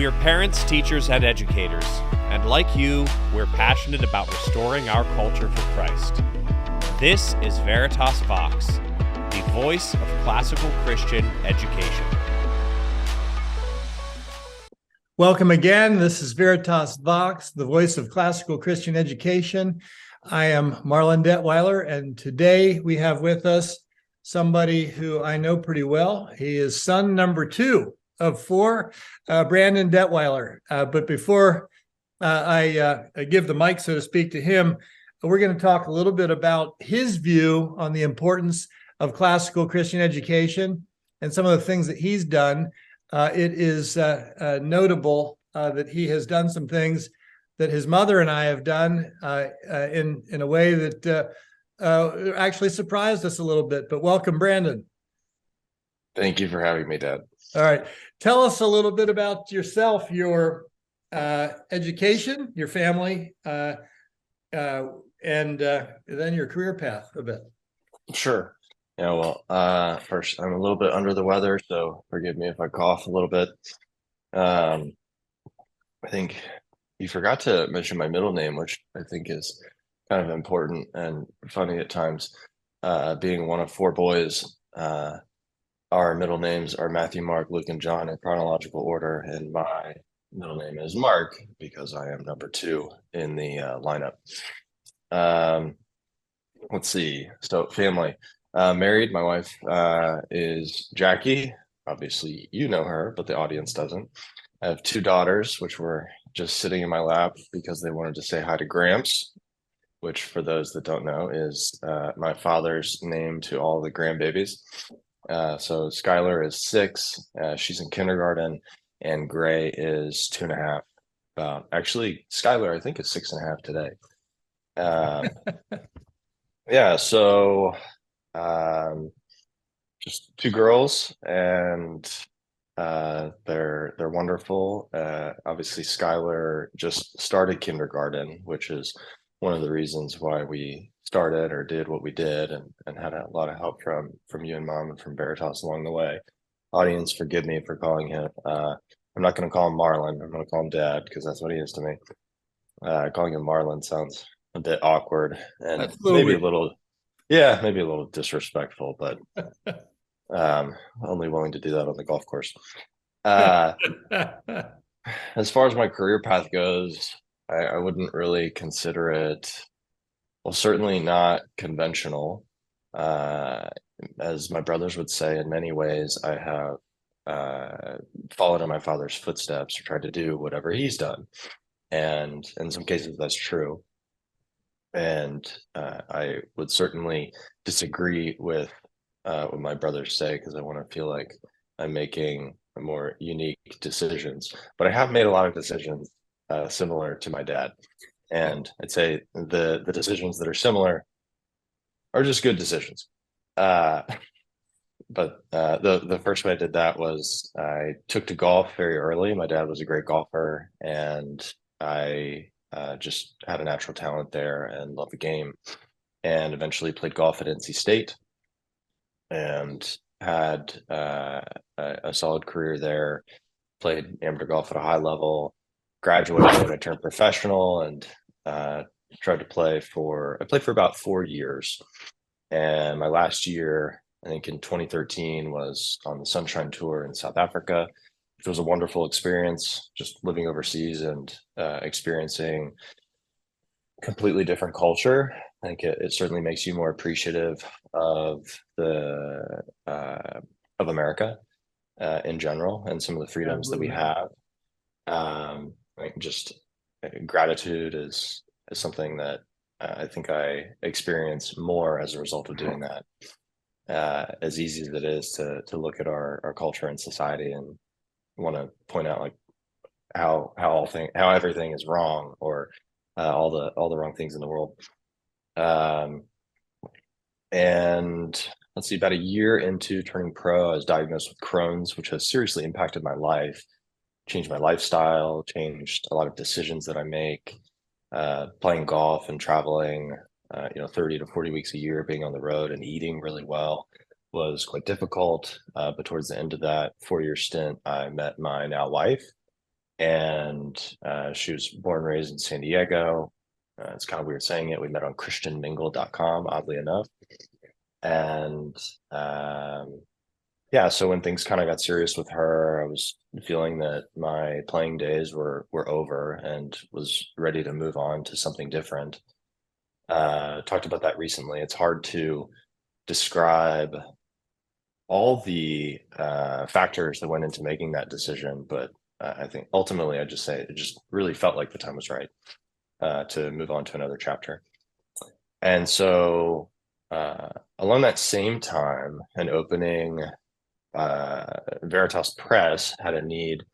We're parents, teachers, and educators, and like you, we're passionate about restoring our culture for Christ. This is Veritas Vox, the voice of classical Christian education. Welcome again. This is Veritas Vox, the voice of classical Christian education. I am Marlin Detweiler, and today we have with us somebody who I know pretty well. He is son number 2 of 4, Brandon Detweiler. But before I give the mic, so to speak, to him, we're going to talk a little bit about his view on the importance of classical Christian education and some of the things that he's done. It is notable that he has done some things that his mother and I have done in a way that actually surprised us a little bit. But welcome, Brandon. Thank you for having me, Dad. All right. Tell us a little bit about yourself, your education, your family, and then your career path a bit. Sure. Yeah, well, first, I'm a little bit under the weather, so forgive me if I cough a little bit. I think you forgot to mention my middle name, which I think is kind of important and funny at times. Being one of 4 boys, our middle names are Matthew, Mark, Luke, and John in chronological order, and my middle name is Mark because I am number 2 in the lineup. Let's see. So family, married. My wife is Jackie. Obviously, you know her, but the audience doesn't. I have 2 daughters, which were just sitting in my lap because they wanted to say hi to Gramps, which, for those that don't know, is my father's name to all the grandbabies. So Skylar is 6. She's in kindergarten, and Gray is 2.5. Actually, Skylar, I think, is 6.5 today. Yeah, so just 2 girls, and they're wonderful. Obviously, Skylar just started kindergarten, which is one of the reasons why we started or did what we did, and had a lot of help from you and Mom and from Veritas along the way. Audience, forgive me for calling him. I'm not going to call him Marlin. I'm going to call him Dad because that's what he is to me. Calling him Marlin sounds a bit awkward and maybe a little disrespectful, but only willing to do that on the golf course. As far as my career path goes, I wouldn't really consider it, well, certainly not conventional. As my brothers would say, in many ways, I have followed in my father's footsteps or tried to do whatever he's done. And in some cases, that's true. And I would certainly disagree with what my brothers say, because I want to feel like I'm making more unique decisions. But I have made a lot of decisions similar to my dad. And I'd say the decisions that are similar are just good decisions. But the first way I did that was I took to golf very early. My dad was a great golfer, and I just had a natural talent there and loved the game, and eventually played golf at NC State and had a solid career there. Played amateur golf at a high level, graduated when I turned professional, and tried to play for about 4 years. And my last year, I think in 2013, was on the Sunshine Tour in South Africa, which was a wonderful experience, just living overseas and experiencing completely different culture. I think it certainly makes you more appreciative of America in general, and some of the freedoms that we have. Like just gratitude is something that I think I experience more as a result of doing that. As easy as it is to look at our culture and society and want to point out like how everything is wrong, or all the wrong things in the world. And let's see, about a year into turning pro, I was diagnosed with Crohn's, which has seriously impacted my life, changed my lifestyle, changed a lot of decisions that I make. Playing golf and traveling, 30 to 40 weeks a year, being on the road and eating really well was quite difficult. But towards the end of that 4-year stint, I met my now wife, and she was born and raised in San Diego. It's kind of weird saying it. We met on christianmingle.com, oddly enough. And yeah, so when things kind of got serious with her, I was feeling that my playing days were over and was ready to move on to something different. Talked about that recently. It's hard to describe all the factors that went into making that decision, but I think ultimately I just say it just really felt like the time was right to move on to another chapter. And so along that same time, an opening Veritas Press had a need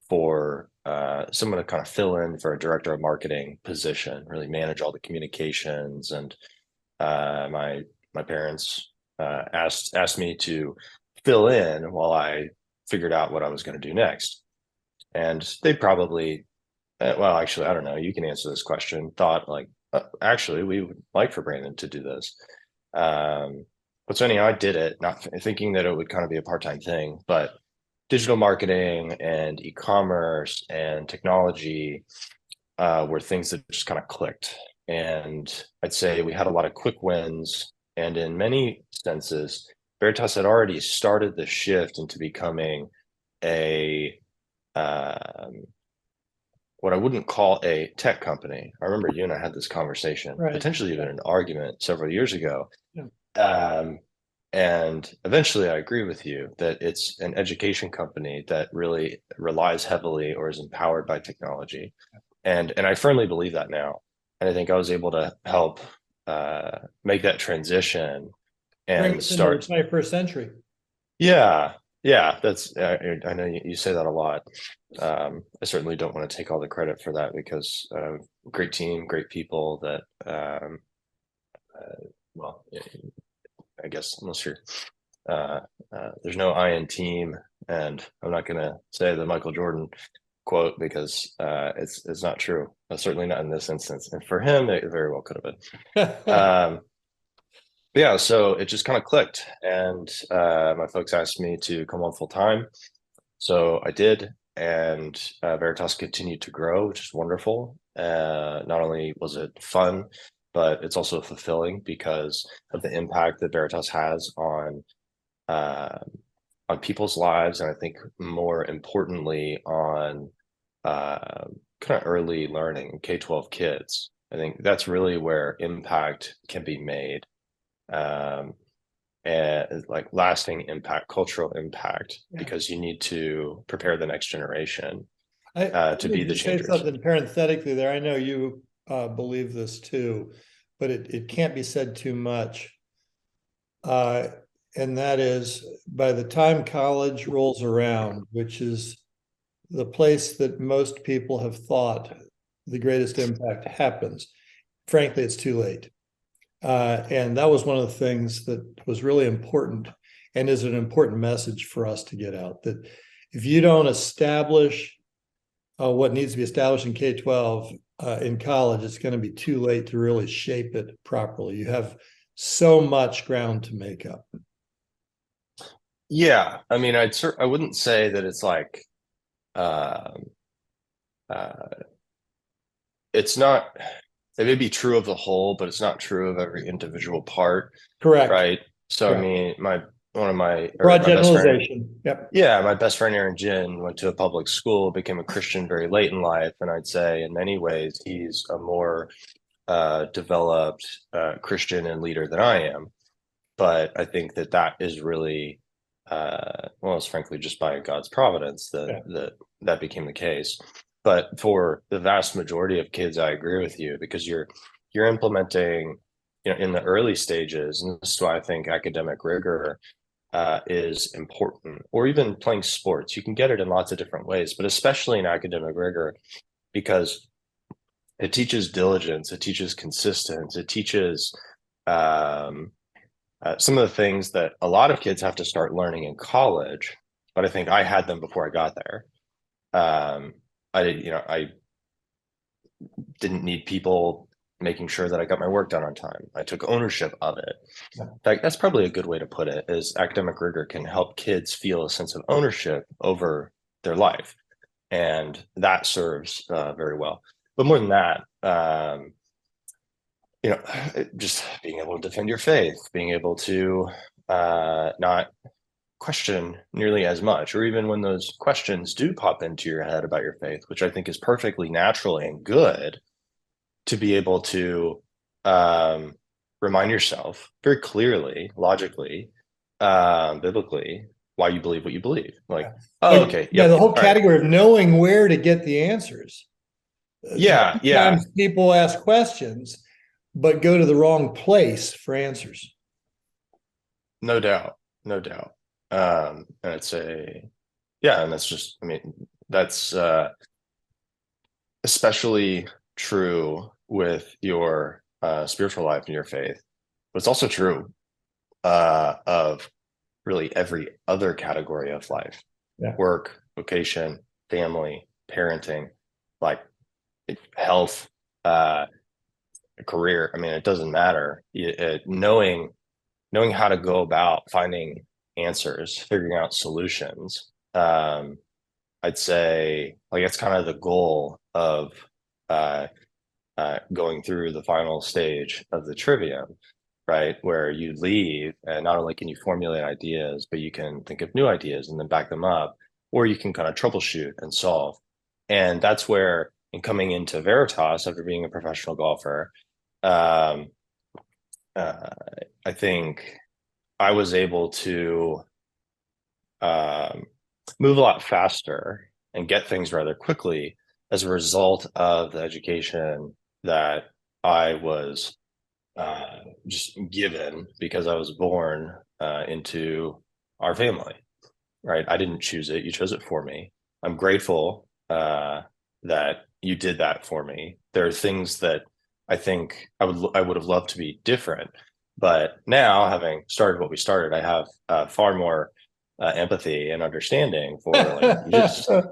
for someone to kind of fill in for a director of marketing position, really manage all the communications. And my parents asked me to fill in while I figured out what I was going to do next. And they probably, well, actually, I don't know. You can answer this question. Thought like, actually, we would like for Brandon to do this. But so anyhow, I did it, not thinking that it would kind of be a part-time thing, but digital marketing and e-commerce and technology were things that just kind of clicked. And I'd say we had a lot of quick wins. And in many senses, Veritas had already started the shift into becoming a what I wouldn't call a tech company. I remember you and I had this conversation, Right. potentially even an argument several years ago. Yeah. And eventually I agree with you that it's an education company that really relies heavily or is empowered by technology. And I firmly believe that now. And I think I was able to help make that transition Bring and us start. into the 21st century. Yeah, that's I know you say that a lot. I certainly don't want to take all the credit for that because great team, great people that well, I guess unless you're there's no I in team, and I'm not gonna say the Michael Jordan quote because it's not true. Certainly not in this instance. And for him, it very well could have been. Yeah, so it just kind of clicked, and my folks asked me to come on full time, so I did, and Veritas continued to grow, which is wonderful. Not only was it fun, but it's also fulfilling because of the impact that Veritas has on people's lives, and I think more importantly on kind of early learning, K-12 kids. I think that's really where impact can be made. And like lasting impact, cultural impact, because you need to prepare the next generation to be the changers. Say something parenthetically there. I know you believe this too, but it can't be said too much. And that is, by the time college rolls around, which is the place that most people have thought the greatest impact happens, frankly, it's too late. And that was one of the things that was really important and is an important message for us to get out, that if you don't establish what needs to be established in K-12 in college, it's going to be too late to really shape it properly. You have so much ground to make up. Yeah, I mean, I wouldn't say that it's like it's not. It may be true of the whole, but it's not true of every individual part. Correct. Right. So Correct. I mean, one of my broad generalization. Yep. Yeah, my best friend Aaron Jin went to a public school, became a Christian very late in life, and I'd say in many ways he's a more developed Christian and leader than I am. But I think that is really well, it's frankly just by God's providence that became the case. But for the vast majority of kids, I agree with you because you're implementing, in the early stages, and this is why I think academic rigor is important, or even playing sports. You can get it in lots of different ways, but especially in academic rigor, because it teaches diligence, it teaches consistency, it teaches some of the things that a lot of kids have to start learning in college, but I think I had them before I got there. I didn't need people making sure that I got my work done on time. I took ownership of it. Yeah. In fact, that's probably a good way to put it, is academic rigor can help kids feel a sense of ownership over their life. and that serves very well. But more than that, just being able to defend your faith, being able to not question nearly as much, or even when those questions do pop into your head about your faith, which I think is perfectly natural and good, to be able to remind yourself very clearly, logically, biblically, why you believe what you believe. Okay, yeah, the whole all right. category of knowing where to get the answers. Yeah. Sometimes people ask questions, but go to the wrong place for answers. No doubt. And it's and that's just, that's especially true with your spiritual life and your faith, but it's also true of really every other category of life. Yeah. Work, vocation, family, parenting, like health, career. It doesn't matter. Knowing how to go about finding answers, figuring out solutions. I'd say that's kind of the goal of going through the final stage of the trivium, right? Where you leave, and not only can you formulate ideas, but you can think of new ideas and then back them up, or you can kind of troubleshoot and solve. And that's where, in coming into Veritas after being a professional golfer, I think I was able to move a lot faster and get things rather quickly as a result of the education that I was just given, because I was born into our family, right? I didn't choose it. You chose it for me. I'm grateful that you did that for me. There are things that I think I would have loved to be different, but now, having started what we started, I have far more empathy and understanding for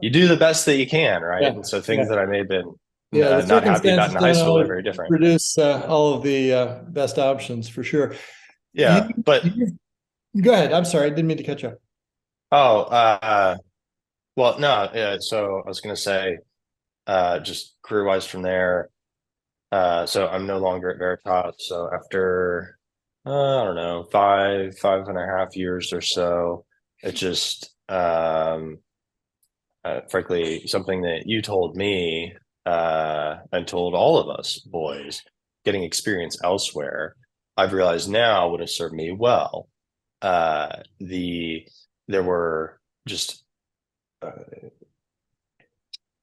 you do the best that you can, right? Yeah. And so things that I may have been the not happy about in high school are very different. Produce all of the best options for sure. Yeah, but go ahead. I'm sorry, I didn't mean to catch up. Well, no. So I was going to say, just career-wise from there. So I'm no longer at Veritas. So after I don't know, 5.5 years or so, it just frankly, something that you told me and told all of us boys, getting experience elsewhere, I've realized now would have served me well. There were just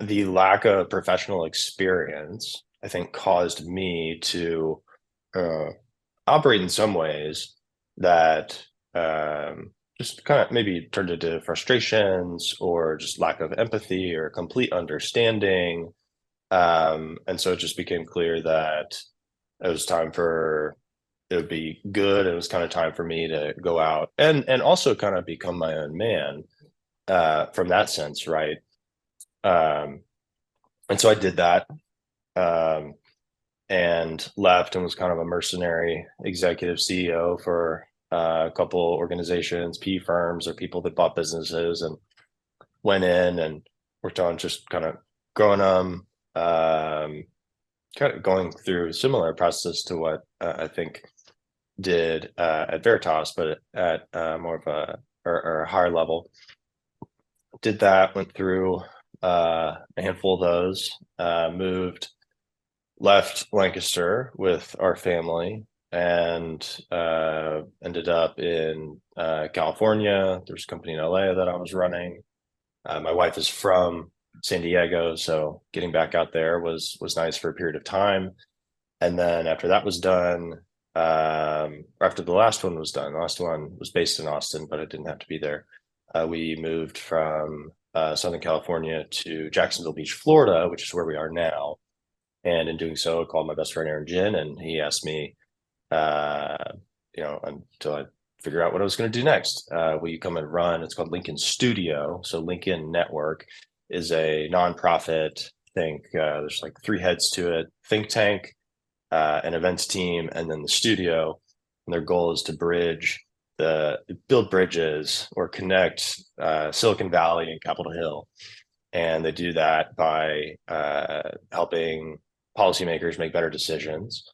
the lack of professional experience, I think, caused me to operate in some ways that just kind of maybe turned into frustrations or just lack of empathy or complete understanding. And so it just became clear that it was time for it would be good. It was kind of time for me to go out and also kind of become my own man from that sense, right? And so I did that and left and was kind of a mercenary executive CEO for a couple organizations, PE firms, or people that bought businesses, and went in and worked on just kind of growing them, kind of going through a similar process to what I think did at Veritas, but at more of a higher level. Did that, went through a handful of those, left Lancaster with our family and ended up in California. There's a company in LA that I was running. My wife is from San Diego, so getting back out there was nice for a period of time. And then after that was done, after the last one was done, the last one was based in Austin, but I didn't have to be there. We moved from Southern California to Jacksonville Beach, Florida, which is where we are now. And in doing so, I called my best friend Aaron Jin, and he asked me, until I figure out what I was going to do next, will you come and run? It's called Lincoln Studio. So Lincoln Network is a nonprofit. There's like 3 heads to it: think tank, an events team, and then the studio. And their goal is to build bridges or connect Silicon Valley and Capitol Hill. And they do that by helping policymakers make better decisions,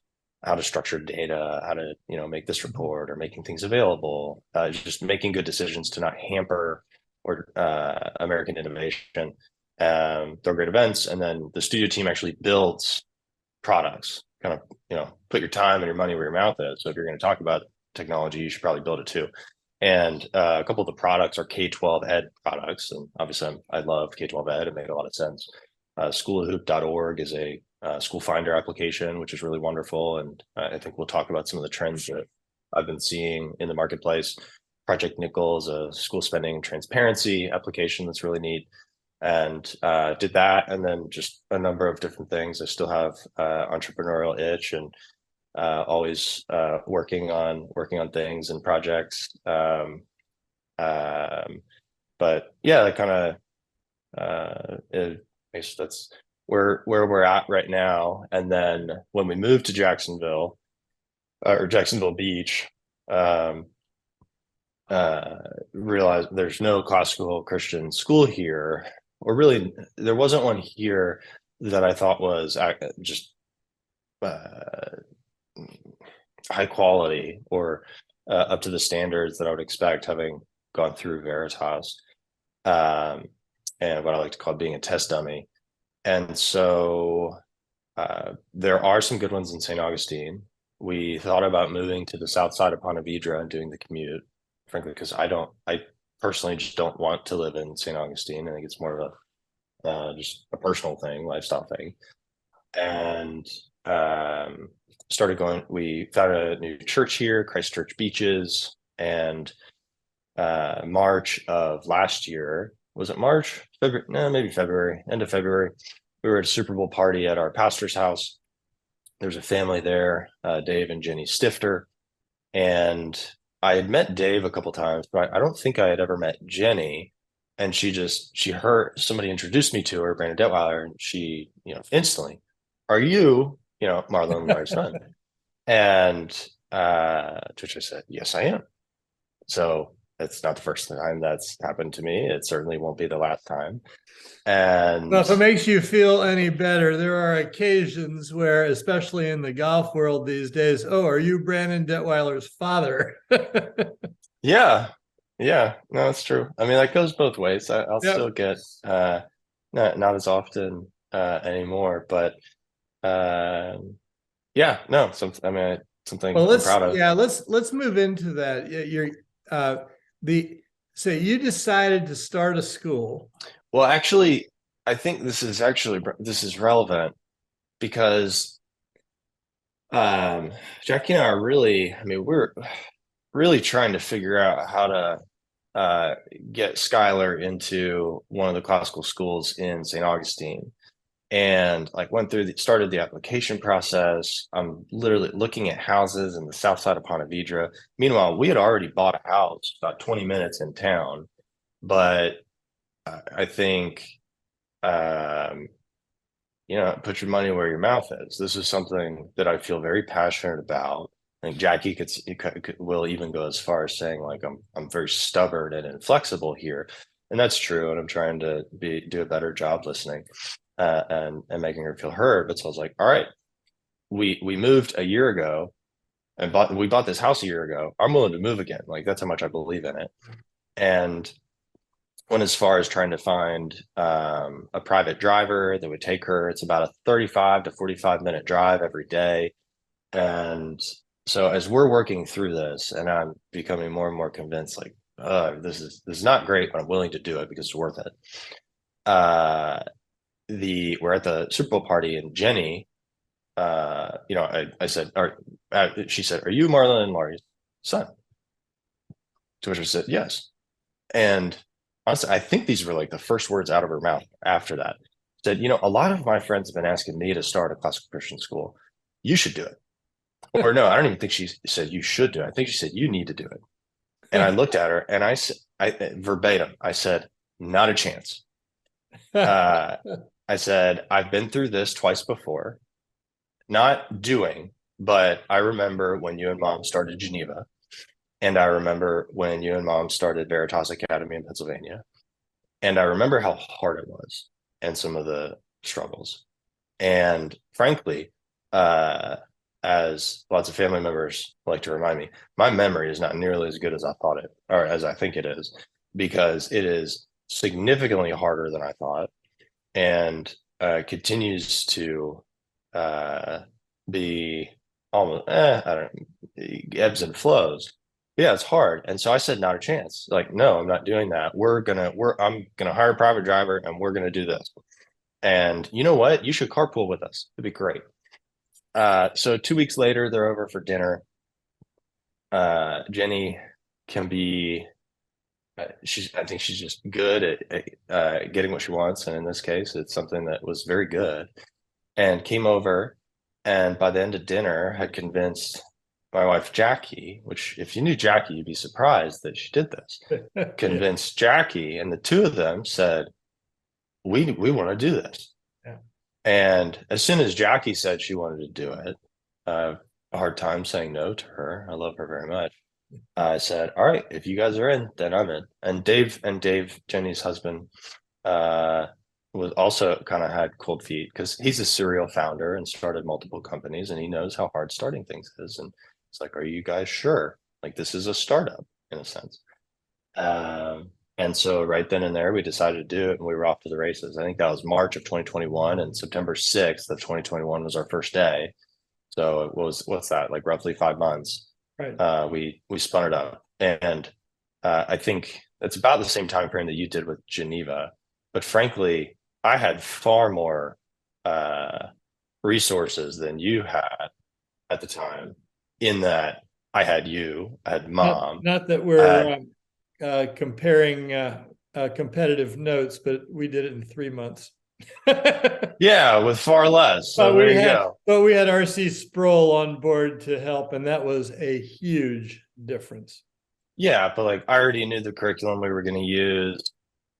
how to structure data, how to, make this report or making things available, just making good decisions to not hamper or American innovation. They're great events. And then the studio team actually builds products, kind of, put your time and your money where your mouth is. So if you're going to talk about technology, you should probably build it too. And a couple of the products are K-12 ed products. And obviously I love K-12 ed. It made a lot of sense. Schoolhoop.org is a school finder application, which is really wonderful. And I think we'll talk about some of the trends that I've been seeing in the marketplace. Project Nichols, a school spending transparency application that's really neat. And did that, and then just a number of different things. I still have entrepreneurial itch, and always working on things and projects. But yeah, that kind of that's where we're at right now. And then when we moved to Jacksonville or Jacksonville Beach, realized there's no classical Christian school here, or really there wasn't one here that I thought was just high quality or up to the standards that I would expect, having gone through Veritas, and what I like to call being a test dummy. And so there are some good ones in St. Augustine. We thought about moving to the south side of Ponte Vedra and doing the commute, frankly, because I personally just don't want to live in St. Augustine. I think it's more of a just a personal thing, lifestyle thing. And we found a new church here, Christ Church Beaches, and March of last year, was it March? February? No, maybe February, end of February. We were at a Super Bowl party at our pastor's house. There's a family there, Dave and Jenny Stifter. And I had met Dave a couple times, but I don't think I had ever met Jenny. And she heard somebody introduced me to her, Marlin Detweiler, and she, instantly, are you, Marlin Larry's son? And to which I said, yes, I am. So it's not the first time that's happened to me. It certainly won't be the last time. And well, if it makes you feel any better, there are occasions where, especially in the golf world these days, oh, are you Brandon Detweiler's father? Yeah, no, that's true. I mean, that goes both ways. I'll still get not as often anymore, but yeah, no, something I'm proud of. Yeah, let's move into that. You're so you decided to start a school. Well, actually, I think this is relevant because Jackie and I are we're really trying to figure out how to get Skylar into one of the classical schools in St. Augustine. And started the application process. I'm literally looking at houses in the south side of Ponte Vedra. Meanwhile, we had already bought a house about 20 minutes in town. But I think, put your money where your mouth is. This is something that I feel very passionate about. I think Jackie will even go as far as saying, like, I'm very stubborn and inflexible here. And that's true. And I'm trying to do a better job listening. And making her feel heard. But so I was like, all right, we moved a year ago and we bought this house a year ago. I'm willing to move again. Like, that's how much I believe in it. And went as far as trying to find a private driver that would take her. It's about a 35 to 45 minute drive every day. And so as we're working through this, and I'm becoming more and more convinced, like, this is not great, but I'm willing to do it because it's worth it. We're at the Super Bowl party, and Jenny, I said, she said, are you Marlin and Laurie's son? To which I said, yes. And honestly, I think these were like the first words out of her mouth after that. Said, a lot of my friends have been asking me to start a classical Christian school. You should do it. Or no, I don't even think she said you should do it. I think she said you need to do it. And I looked at her and I said, verbatim, I said, not a chance. I said, I've been through this twice before, not doing, but I remember when you and Mom started Geneva, and I remember when you and Mom started Veritas Academy in Pennsylvania. And I remember how hard it was and some of the struggles. And frankly, as lots of family members like to remind me, my memory is not nearly as good as I thought it, or as I think it is, because it is significantly harder than I thought, and continues to be almost, I don't know, ebbs and flows. Yeah, it's hard. And so I said, not a chance. Like, no, I'm not doing that. I'm gonna hire a private driver and we're gonna do this. And you know what? You should carpool with us. It'd be great. So 2 weeks later, they're over for dinner. Jenny can be, I think she's just good at getting what she wants. And in this case, it's something that was very good, and came over. And by the end of dinner, had convinced my wife, Jackie, which if you knew Jackie, you'd be surprised that she did this, convinced Jackie, and the two of them said, we want to do this. Yeah. And as soon as Jackie said she wanted to do it, a hard time saying no to her. I love her very much. I said, all right, if you guys are in, then I'm in. And Dave, Jenny's husband, was also kind of had cold feet because he's a serial founder and started multiple companies, and he knows how hard starting things is. And it's like, are you guys sure? Like, this is a startup in a sense. And so right then and there, we decided to do it, and we were off to the races. I think that was March of 2021, and September 6th of 2021 was our first day. So it was, what's that, like roughly 5 months. Right. We spun it up, and I think it's about the same time frame that you did with Geneva. But frankly, I had far more resources than you had at the time, in that I had you, I had mom. Not that we're comparing competitive notes, but we did it in 3 months. Yeah, with far less. So there you go. But we had RC Sproul on board to help, and that was a huge difference. Yeah, but like, I already knew the curriculum we were going to use.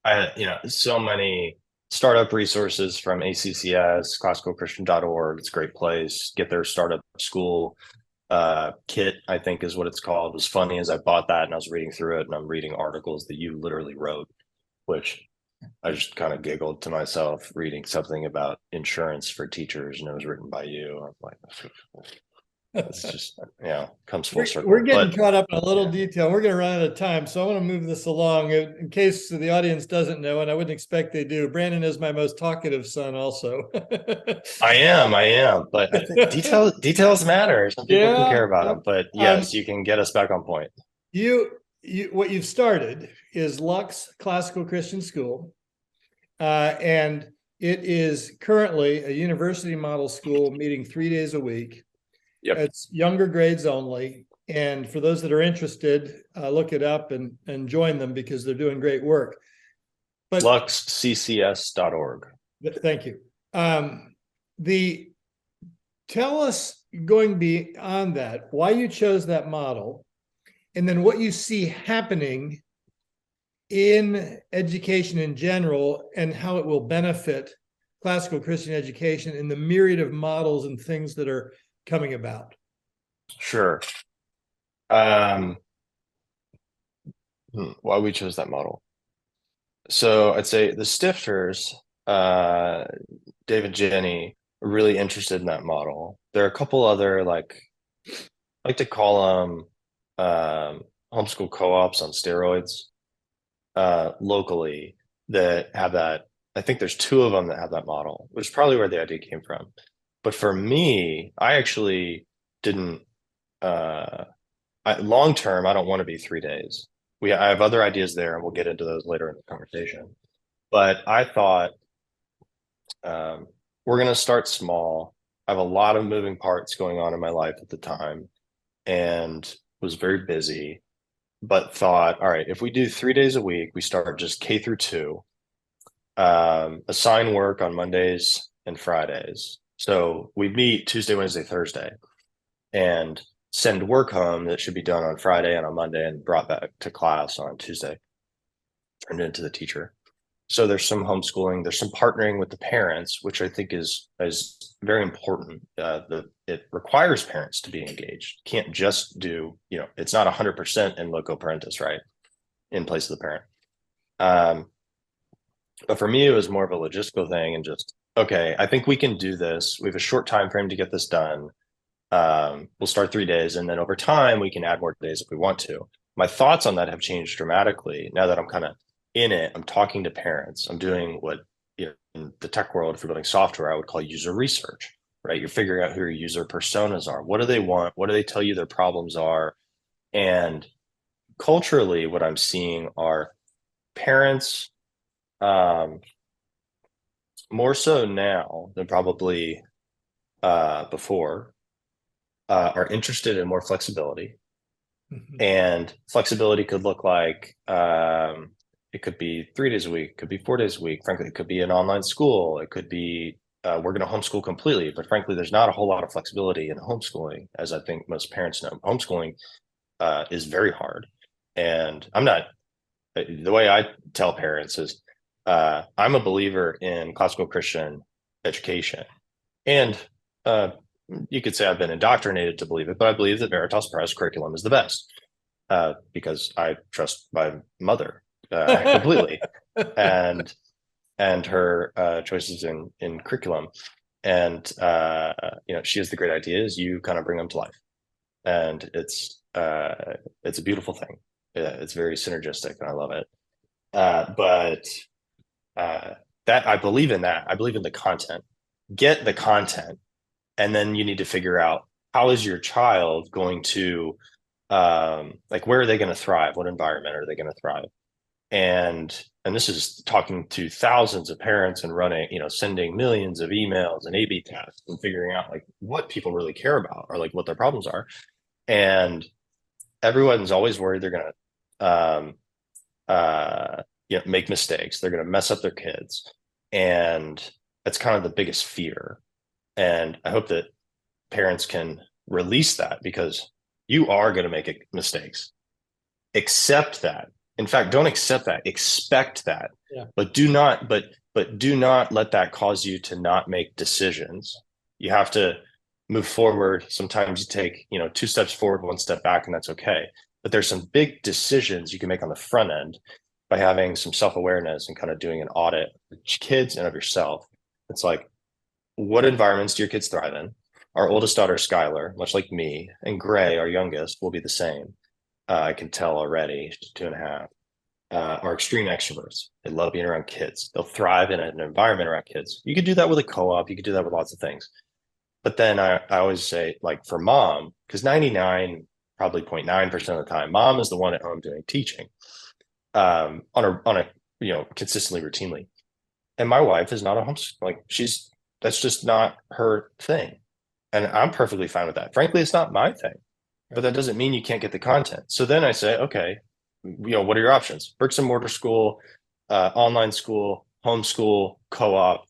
I had, so many startup resources from ACCS, classicalchristian.org. It's a great place. Get their startup school kit, I think is what it's called. It was funny as I bought that and I was reading through it, and I'm reading articles that you literally wrote, which I just kind of giggled to myself reading something about insurance for teachers, and it was written by you. I'm like, it's just, comes full circle. We're getting caught up in a little detail. We're going to run out of time, so I want to move this along. In case the audience doesn't know, and I wouldn't expect they do, Brandon is my most talkative son also. I am, but I think details matter. Some people can care about them, but yes, you can get us back on point. What you've started is Lux Classical Christian School, and it is currently a university model school meeting 3 days a week. Yep. It's younger grades only. And for those that are interested, look it up and join them, because they're doing great work. But luxccs.org. Thank you. Tell us, going beyond that, why you chose that model, and then what you see happening in education in general, and how it will benefit classical Christian education in the myriad of models and things that are coming about. Sure. Why we chose that model. So I'd say the stifters, Dave and Jenny, are really interested in that model. There are a couple other, I like to call them homeschool co-ops on steroids locally that have that. I think there's 2 of them that have that model, which is probably where the idea came from. But for me, I actually didn't, long term, I don't want to be 3 days. I have other ideas there, and we'll get into those later in the conversation. But I thought, we're going to start small. I have a lot of moving parts going on in my life at the time, and was very busy, but thought, all right, if we do 3 days a week, we start just K through 2, assign work on Mondays and Fridays. So we meet Tuesday, Wednesday, Thursday, and send work home that should be done on Friday and on Monday, and brought back to class on Tuesday, turned into the teacher. So there's some homeschooling, there's some partnering with the parents, which I think is very important. It requires parents to be engaged. Can't just do, it's not 100% in loco parentis, right? In place of the parent. But for me, it was more of a logistical thing and just, okay, I think we can do this. We have a short time frame to get this done. We'll start 3 days, and then over time we can add more days if we want to. My thoughts on that have changed dramatically now that I'm kind of in it. I'm talking to parents. I'm doing what, in the tech world, if you're building software, I would call user research, right? You're figuring out who your user personas are. What do they want? What do they tell you their problems are? And culturally, what I'm seeing are parents, um, more so now than probably before, are interested in more flexibility. And flexibility could look like, it could be 3 days a week, could be 4 days a week. Frankly, it could be an online school. It could be, we're going to homeschool completely. But frankly, there's not a whole lot of flexibility in homeschooling, as I think most parents know. Homeschooling is very hard. And the way I tell parents is, I'm a believer in classical Christian education. And you could say I've been indoctrinated to believe it, but I believe that Veritas Press curriculum is the best, because I trust my mother completely and her choices in curriculum. And she has the great ideas. You kind of bring them to life, and it's a beautiful thing. It's very synergistic, and I love it. But that I believe in that. I believe in the content. Get the content, and then you need to figure out, how is your child going to, where are they going to thrive? What environment are they going to thrive? And this is talking to thousands of parents and running, sending millions of emails and A/B tests and figuring out what people really care about, or what their problems are. And everyone's always worried they're going to, make mistakes. They're going to mess up their kids. And that's kind of the biggest fear. And I hope that parents can release that, because you are going to make mistakes. Accept that. In fact, don't accept that. Expect that. Yeah. But do not let that cause you to not make decisions. You have to move forward. Sometimes you take, 2 steps forward, 1 step back, and that's okay. But there's some big decisions you can make on the front end by having some self-awareness and kind of doing an audit of kids and of yourself. It's like, what environments do your kids thrive in? Our oldest daughter, Skylar, much like me, and Gray, our youngest, will be the same. I can tell already, she's 2.5, are extreme extroverts. They love being around kids. They'll thrive in an environment around kids. You could do that with a co-op. You could do that with lots of things. But then I always say, for mom, because 99, probably 0.9% of the time, mom is the one at home doing teaching, on a consistently, routinely. And my wife is not a homeschool. That's just not her thing. And I'm perfectly fine with that. Frankly, it's not my thing, but that doesn't mean you can't get the content. So then I say, okay, what are your options? Bricks and mortar school, online school, homeschool, co-op.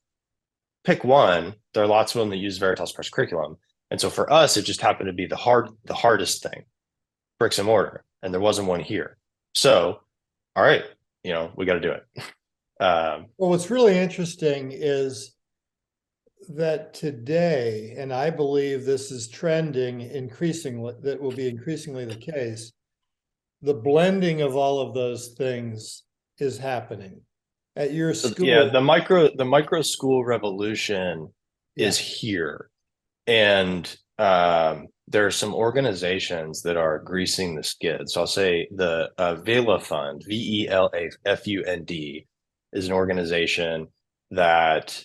Pick one. There are lots of them that use Veritas Press curriculum. And so for us, it just happened to be the hardest thing, bricks and mortar. And there wasn't one here. So, all right, we got to do it. Well, what's really interesting is that today, and I believe this is trending increasingly, that will be increasingly the case, the blending of all of those things is happening at your school. Yeah, the micro school revolution is here. And there are some organizations that are greasing the skid. So I'll say the Vela Fund, VELAFUND, is an organization that,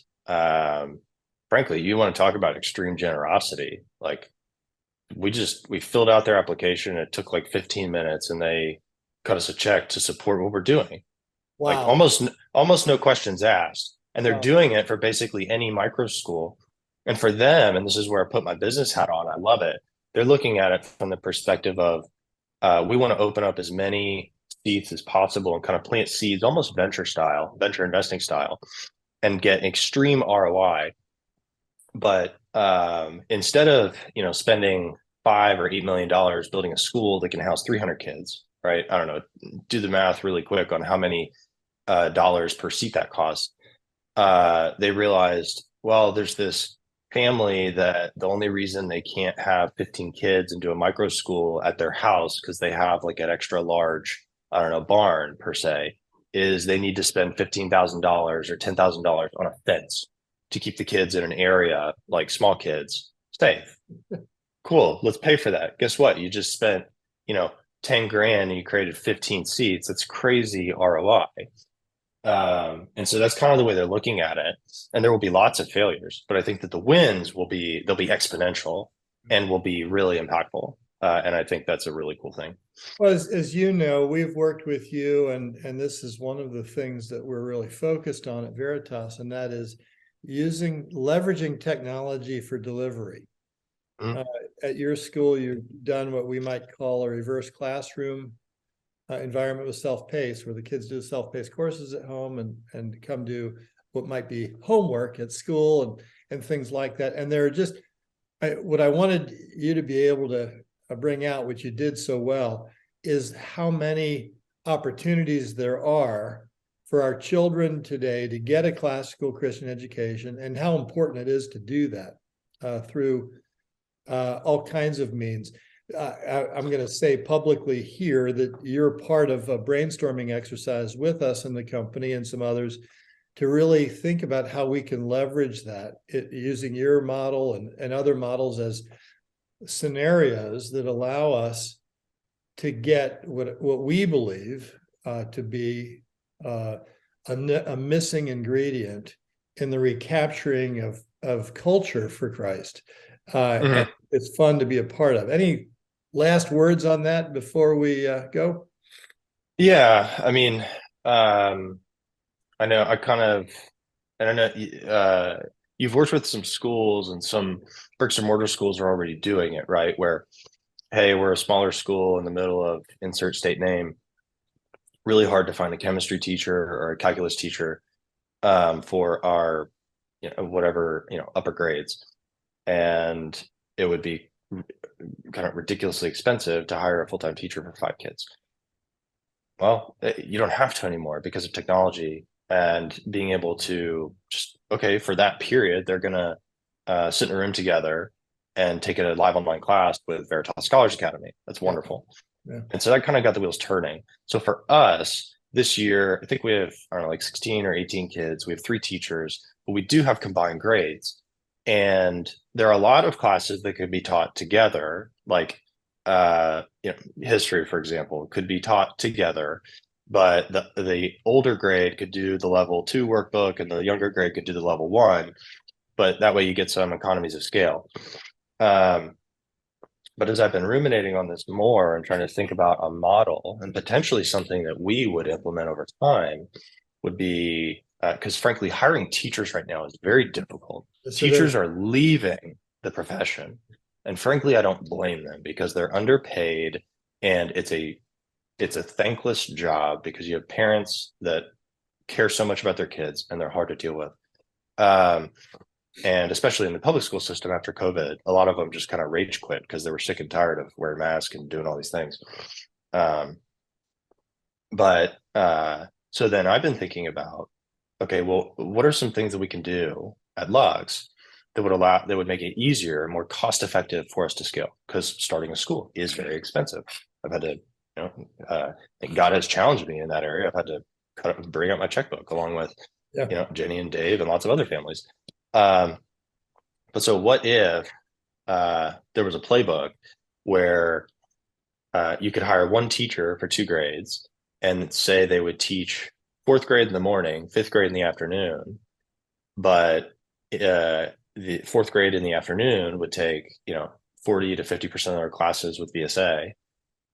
frankly, you want to talk about extreme generosity. We filled out their application. It took 15 minutes, and they cut us a check to support what we're doing. Wow. Almost no questions asked. And they're doing it for basically any micro school. And for them, and this is where I put my business hat on, I love it. They're looking at it from the perspective of, we want to open up as many seeds as possible and kind of plant seeds, almost venture investing style, and get extreme ROI. But instead of spending $5 or $8 million building a school that can house 300 kids, right? I don't know, do the math really quick on how many dollars per seat that costs. They realized, well, there's this family that the only reason they can't have 15 kids and do a micro school at their house because they have an extra large, I don't know, barn per se, is they need to spend $15,000 or $10,000 on a fence to keep the kids in an area, like small kids, safe. Cool. Let's pay for that. Guess what? You just spent, 10 grand and you created 15 seats. That's crazy ROI. And so that's kind of the way they're looking at it. And there will be lots of failures, but I think that the wins they'll be exponential and will be really impactful. And I think that's a really cool thing. Well, as you know, we've worked with you, and this is one of the things that we're really focused on at Veritas, and that is leveraging technology for delivery. Mhm. At your school, you've done what we might call a reverse classroom environment with self-paced, where the kids do self-paced courses at home and come do what might be homework at school and things like that. And there are just what I wanted you to be able to bring out, which you did so well, is how many opportunities there are for our children today to get a classical Christian education, and how important it is to do that through all kinds of means. I'm going to say publicly here that you're part of a brainstorming exercise with us in the company and some others to really think about how we can leverage that using your model and other models as scenarios that allow us to get what we believe to be a missing ingredient in the recapturing of culture for Christ. And it's fun to be a part of. Any last words on that before we go? Yeah, I mean, I know you've worked with some schools, and some bricks and mortar schools are already doing it, right? Where, hey, we're a smaller school in the middle of insert state name. Really hard to find a chemistry teacher or a calculus teacher for our, whatever, upper grades. And it would be kind of ridiculously expensive to hire a full-time teacher for 5 kids. Well, you don't have to anymore because of technology and being able to just, okay, for that period, they're going to sit in a room together and take a live online class with Veritas Scholars Academy. That's wonderful. Yeah. And so that kind of got the wheels turning. So for us this year, I think we have, I don't know, like 16 or 18 kids. We have 3 teachers, but we do have combined grades. And there are a lot of classes that could be taught together, like history, for example, could be taught together, but the older grade could do the level 2 workbook and the younger grade could do the level 1, but that way you get some economies of scale. But as I've been ruminating on this more and trying to think about a model and potentially something that we would implement over time would be, because frankly, hiring teachers right now is very difficult. Teachers are leaving the profession. And frankly, I don't blame them, because they're underpaid and it's a thankless job because you have parents that care so much about their kids and they're hard to deal with. And especially in the public school system after COVID, a lot of them just kind of rage quit because they were sick and tired of wearing masks and doing all these things. So then I've been thinking about, okay, well, what are some things that we can do at Lux that would make it easier and more cost effective for us to scale? Because starting a school is very expensive. I've had to, God has challenged me in that area. I've had to bring out my checkbook along with, Jenny and Dave and lots of other families. But so what if there was a playbook where you could hire one teacher for 2 grades and say they would teach 4th grade in the morning, 5th grade in the afternoon, but the 4th grade in the afternoon would take 40 to 50% of their classes with VSA,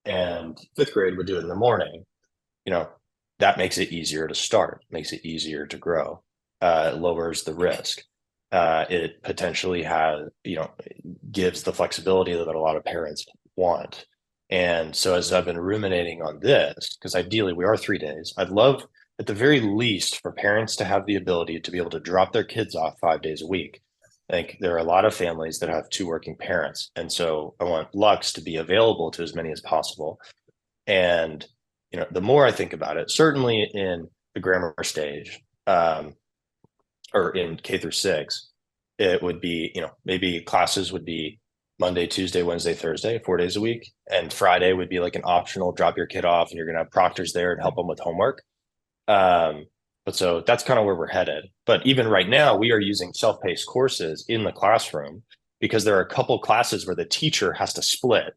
and 5th grade would do it in the morning. That makes it easier to start, makes it easier to grow, lowers the risk. It potentially gives the flexibility that a lot of parents want. And so as I've been ruminating on this, because ideally we are 3 days, I'd love at the very least for parents to have the ability to be able to drop their kids off 5 days a week. I think there are a lot of families that have 2 working parents. And so I want Lux to be available to as many as possible. And, the more I think about it, certainly in the grammar stage, or in K through 6, it would be, maybe classes would be Monday, Tuesday, Wednesday, Thursday, 4 days a week. And Friday would be like an optional drop your kid off and you're going to have proctors there and help them with homework. But so that's kind of where we're headed. But even right now, we are using self-paced courses in the classroom because there are a couple classes where the teacher has to split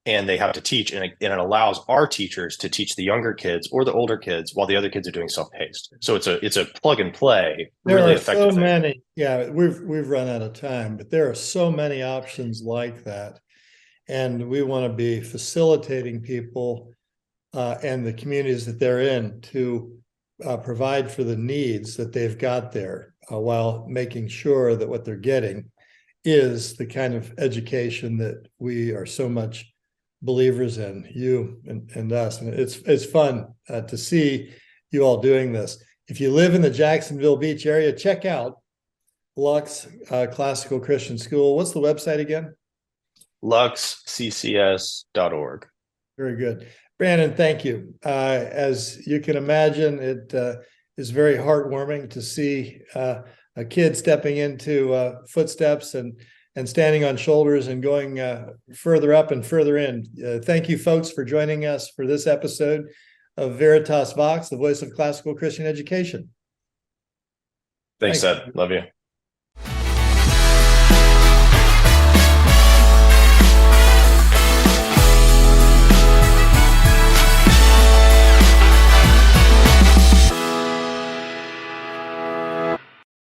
and they have to teach, and it allows our teachers to teach the younger kids or the older kids while the other kids are doing self-paced. So it's a plug and play, really effective so thing. many. Yeah, we've run out of time, but there are so many options like that, and we want to be facilitating people and the communities that they're in to provide for the needs that they've got there, while making sure that what they're getting is the kind of education that we are so much believers in, you and us. And it's fun to see you all doing this. If you live in the Jacksonville Beach area, check out Lux Classical Christian School. What's the website again? luxccs.org. Very good. Brandon, thank you. As you can imagine, it is very heartwarming to see a kid stepping into footsteps and standing on shoulders and going further up and further in. Thank you, folks, for joining us for this episode of Veritas Vox, the voice of classical Christian education. Thanks, Ed. Love you.